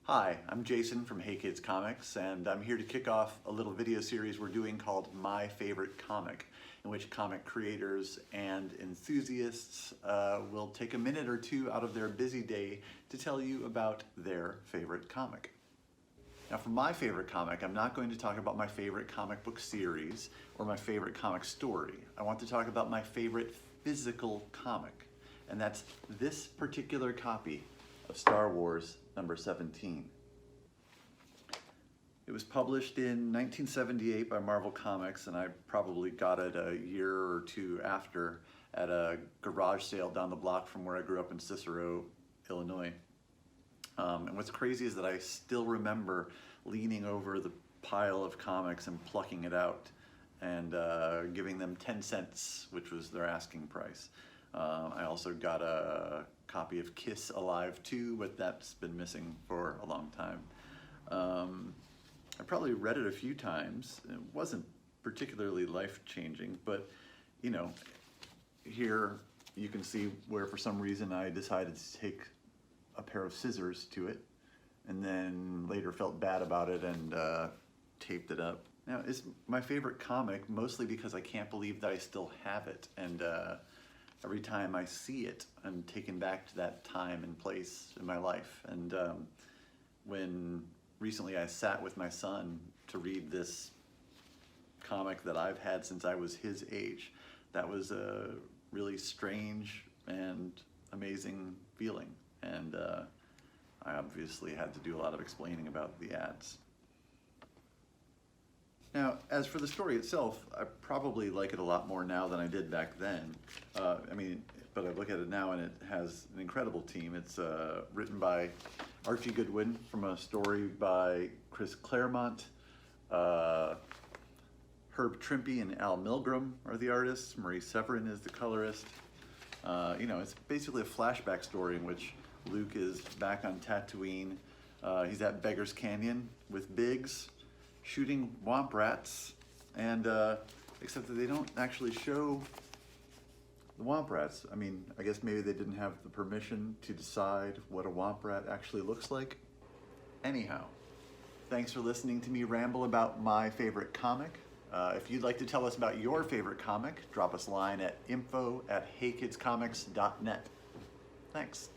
Hi, I'm Jason from Hey Kids Comics, and I'm here to kick off a little video series we're doing called My Favorite Comic, in which comic creators and enthusiasts will take a minute or two out of their busy day to tell you about their favorite comic. Now for my favorite comic, I'm not going to talk about my favorite comic book series or my favorite comic story. I want to talk about my favorite physical comic, and that's this particular copy of Star Wars number 17. It was published in 1978 by Marvel Comics, and I probably got it a year or two after at a garage sale down the block from where I grew up in Cicero, Illinois. And what's crazy is that I still remember leaning over the pile of comics and plucking it out and giving them 10 cents, which was their asking price. I also got a copy of Kiss Alive 2, but that's been missing for a long time. I probably read it a few times. It wasn't particularly life-changing, but you know, here you can see where for some reason I decided to take a pair of scissors to it and then later felt bad about it and taped it up. Now, it's my favorite comic mostly because I can't believe that I still have it, and every time I see it, I'm taken back to that time and place in my life. And when recently I sat with my son to read this comic that I've had since I was his age, that was a really strange and amazing feeling. And I obviously had to do a lot of explaining about the ads. Now, as for the story itself, I probably like it a lot more now than I did back then. But I look at it now and it has an incredible team. It's written by Archie Goodwin from a story by Chris Claremont. Herb Trimpe and Al Milgrom are the artists. Marie Severin is the colorist. It's basically a flashback story in which Luke is back on Tatooine. He's at Beggar's Canyon with Biggs, shooting womp rats, and except that they don't actually show the womp rats. I mean, I guess maybe they didn't have the permission to decide what a womp rat actually looks like. Anyhow, thanks for listening to me ramble about my favorite comic. If you'd like to tell us about your favorite comic, drop us a line at info@heykidscomics.net. Thanks.